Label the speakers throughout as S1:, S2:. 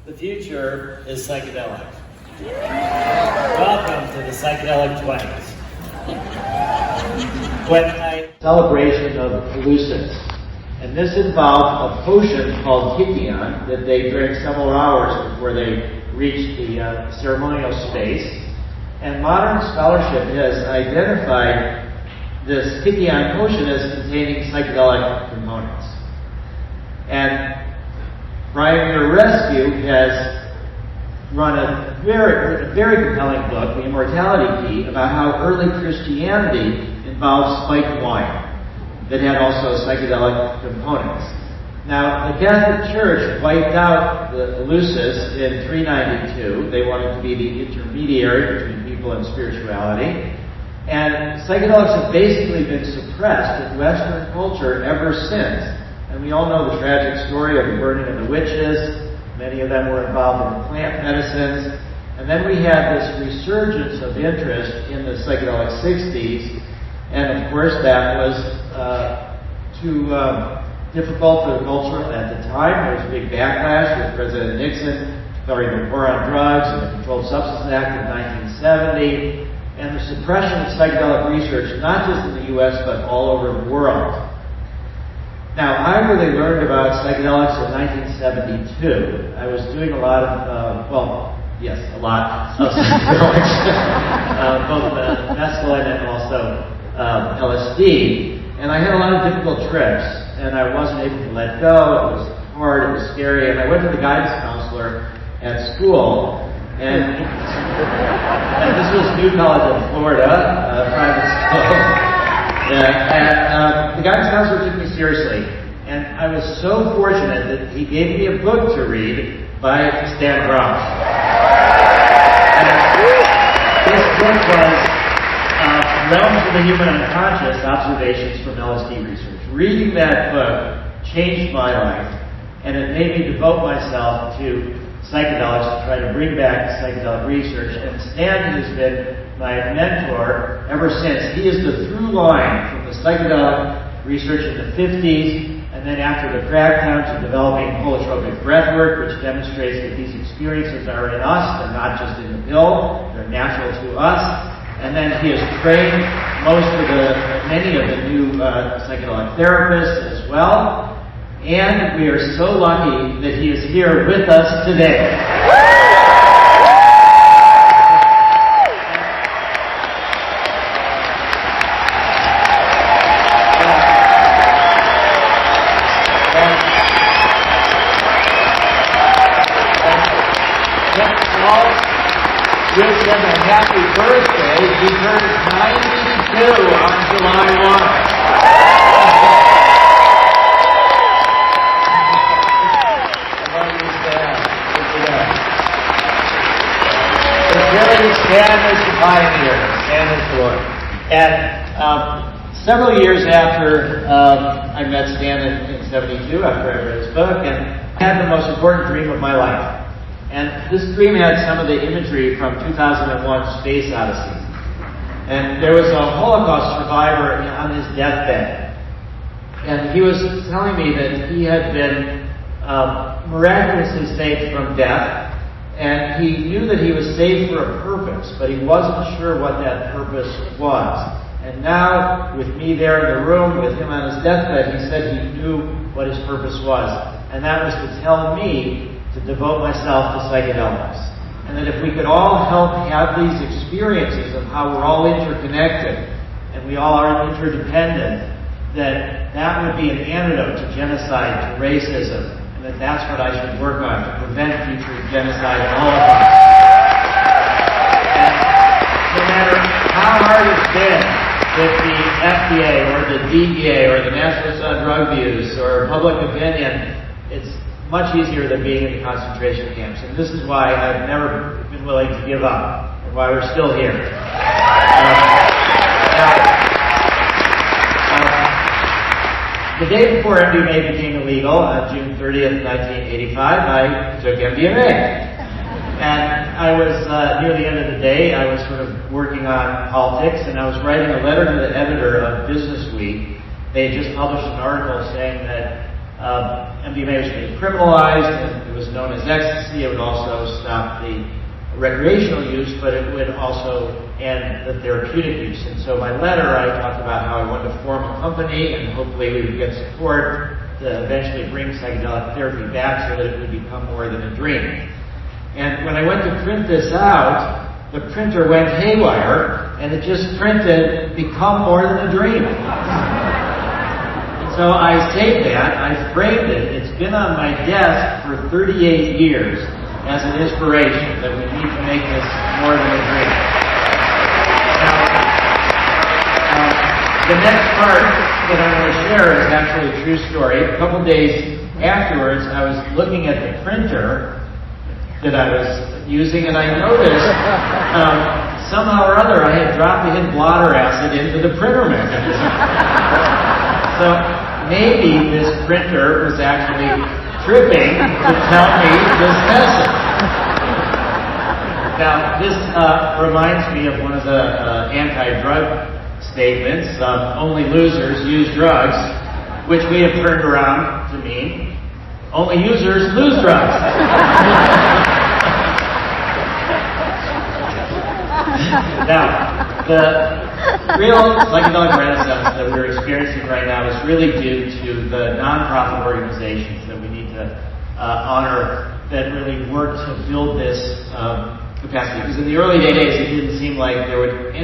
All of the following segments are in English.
S1: The future is psychedelic. Welcome to the psychedelic 20s. Celebration of hallucinations. And this involved a potion called Kikion that they drink several hours before they reach the ceremonial space. And modern scholarship has identified this Kikion potion as containing psychedelic components. And Brian Rescue has run a very compelling book, The Immortality Key, about how early Christianity involved spiked wine that had also psychedelic components. Now, the Catholic Church wiped out the Eleusis in 392. They wanted to be the intermediary between people and spirituality. And psychedelics have basically been suppressed in Western culture ever since. And we all know the tragic story of the burning of the witches. Many of them were involved in plant medicines. And then we had this resurgence of interest in the psychedelic 60s. And of course, that was too difficult for the culture at the time. There was a big backlash with President Nixon declaring the war on drugs and the Controlled Substances Act of 1970. And the suppression of psychedelic research, not just in the U.S., but all over the world. Now, I really learned about psychedelics in 1972. I was doing a lot of, a lot of psychedelics, both mescaline and also LSD. And I had a lot of difficult trips, and I wasn't able to let go. It was hard, it was scary, and I went to the guidance counselor at school, and this was New College of Florida, private school. And the guidance counselor took me seriously, and I was so fortunate that he gave me a book to read by Stan Grof. And this book was Realms of the Human Unconscious, Observations from LSD Research. Reading that book changed my life, and it made me devote myself to psychedelics to try to bring back psychedelic research. And Stan has been my mentor ever since. He is the through line from the psychedelic research in the 50s, and then after the crackdown to developing holotropic breathwork, which demonstrates that these experiences are in us, they're not just in the pill, they're natural to us. And then he has trained many of the new psychedelic therapists as well. And we are so lucky that he is here with us today. Wish him a happy birthday. He turns 92 on July 1. Stan is the pioneer. Stan is the Lord. And several years after I met Stan in 72, after I read his book, and I had the most important dream of my life. And this dream had some of the imagery from 2001 Space Odyssey. And there was a Holocaust survivor on his deathbed. And he was telling me that he had been miraculously saved from death. And he knew that he was saved for a purpose, but he wasn't sure what that purpose was. And now, with me there in the room, with him on his deathbed, he said he knew what his purpose was. And that was to tell me to devote myself to psychedelics. And that if we could all help have these experiences of how we're all interconnected and we all are interdependent, that would be an antidote to genocide, to racism, and that's what I should work on to prevent future genocide and Holocaust. And no matter how hard it's been with the FDA or the DEA or the National Center on Drug Abuse or public opinion, it's much easier than being in concentration camps. And this is why I've never been willing to give up, and why we're still here. The day before MDMA became illegal, on June 30th, 1985, I took MDMA. And I was, near the end of the day, I was sort of working on politics, and I was writing a letter to the editor of Business Week. They had just published an article saying that MDMA was being criminalized, and it was known as ecstasy. It would also stop the recreational use, but it would also end the therapeutic use. And so my letter, I talked about how I wanted to form a company, and hopefully we would get support to eventually bring psychedelic therapy back so that it would become more than a dream. And when I went to print this out, the printer went haywire, and it just printed, "Become more than a dream." And so I saved that, I framed it, it's been on my desk for 38 years as an inspiration that we need to make this more than a dream. Now, the next part that I'm going to share is actually a true story. A couple days afterwards, I was looking at the printer that I was using, and I noticed somehow or other I had dropped the hidden blotter acid into the printer mechanism. So maybe this printer was actually tripping to tell me this message. Now, this reminds me of one of the anti-drug statements, only losers use drugs, which we have turned around to mean, only users lose drugs. Now, the real psychedelic renaissance that we're experiencing right now is really due to the nonprofit organizations that we need to honor that really work to build this capacity. Because in the early days, it didn't seem like there would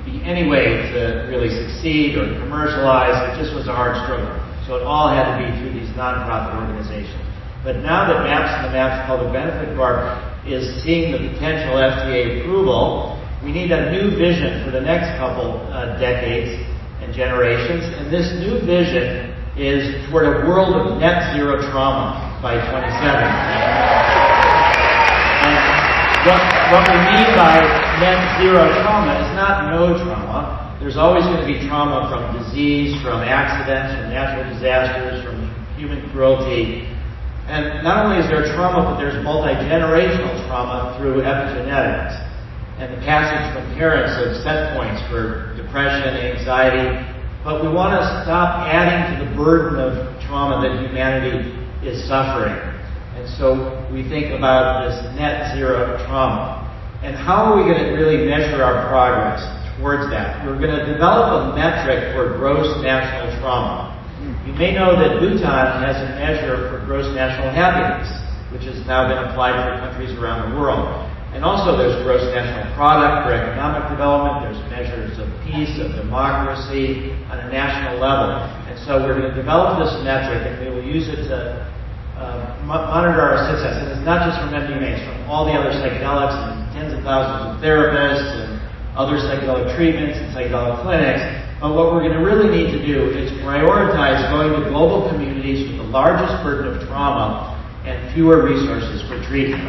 S1: be any way to really succeed or commercialize. It just was a hard struggle. So it all had to be through these nonprofit organizations. But now that MAPS and the MAPS Public Benefit Corp is seeing the potential FDA approval, we need a new vision for the next couple decades and generations. And this new vision is toward a world of net zero trauma by 2070. And what we mean by net zero trauma is not no trauma. There's always going to be trauma from disease, from accidents, from natural disasters, from human cruelty. And not only is there trauma, but there's multi-generational trauma through epigenetics and the passage from parents of set points for depression, anxiety. But we want to stop adding to the burden of trauma that humanity is suffering. And so we think about this net zero trauma. And how are we going to really measure our progress towards that? We're going to develop a metric for gross national trauma. You may know that Bhutan has a measure for gross national happiness, which has now been applied for countries around the world. And also there's gross national product for economic development. There's measures of peace, of democracy on a national level. And so we're going to develop this metric, and we will use it to monitor our success. And it's not just from MDMA, it's from all the other psychedelics and tens of thousands of therapists and other psychedelic treatments and psychedelic clinics. But what we're going to really need to do is prioritize going to global communities with the largest burden of trauma and fewer resources for treatment.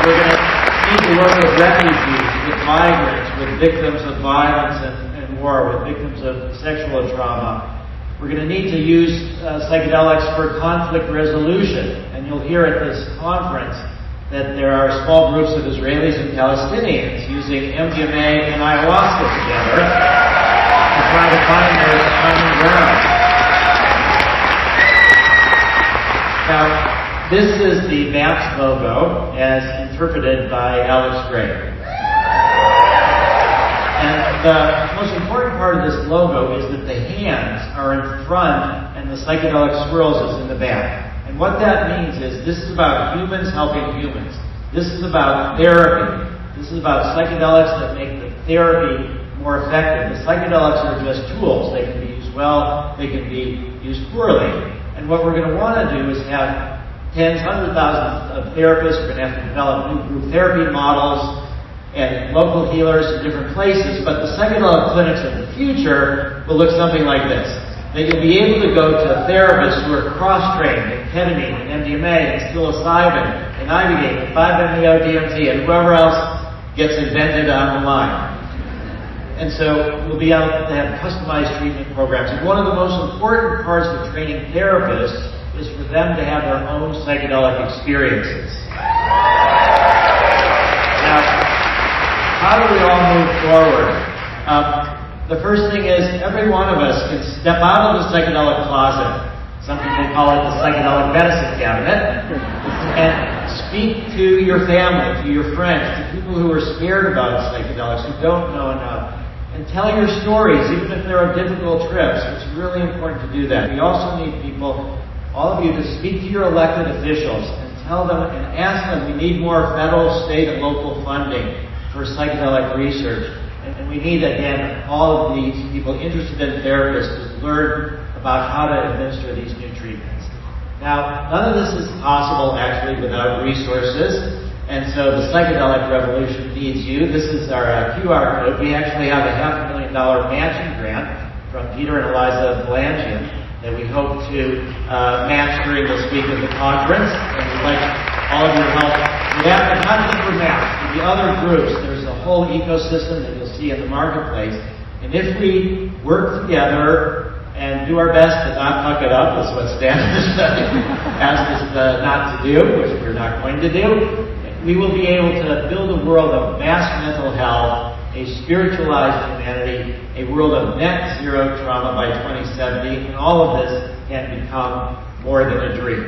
S1: We're going to need to work with refugees, with migrants, with victims of violence and war, with victims of sexual trauma. We're going to need to use psychedelics for conflict resolution. And you'll hear at this conference that there are small groups of Israelis and Palestinians using MDMA and ayahuasca together to try to find their common ground. Now, this is the MAPS logo as interpreted by Alex Gray. And the most important part of this logo is that the hands are in front and the psychedelic swirls is in the back. And what that means is this is about humans helping humans. This is about therapy. This is about psychedelics that make the therapy more effective. The psychedelics are just tools. They can be used well, they can be used poorly. And what we're going to want to do is have tens, hundreds of thousands of therapists. We're going to have to develop new group therapy models and local healers in different places. But the psychedelic clinics of the future will look something like this. That you'll be able to go to therapists who are cross-trained in ketamine and MDMA and psilocybin and ibogaine and 5-MeO-DMT and whoever else gets invented on the line. And so we'll be able to have customized treatment programs. And one of the most important parts of training therapists is for them to have their own psychedelic experiences. Now, how do we all move forward? The first thing is every one of us can step out of the psychedelic closet. Some people call it the psychedelic medicine cabinet. And speak to your family, to your friends, to people who are scared about psychedelics, who don't know enough. And tell your stories, even if there are difficult trips. It's really important to do that. We also need people, all of you, to speak to your elected officials and tell them and ask them, we need more federal, state, and local funding for psychedelic research. And we need, again, all of these people interested in therapists to learn about how to administer these new treatments. Now, none of this is possible, actually, without resources. And so the psychedelic revolution needs you. This is our QR code. We actually have a $500,000 matching grant from Peter and Eliza Belangian that we hope to match during this week of the conference. And we'd like all of your help with that, but not just for MAPS, for the other groups. There's a whole ecosystem that you'll see in the marketplace. And if we work together and do our best to not fuck it up, is what Stan has asked us not to do, which we're not going to do, we will be able to build a world of mass mental health, a spiritualized humanity, a world of net zero trauma by 2070, and all of this can become more than a dream.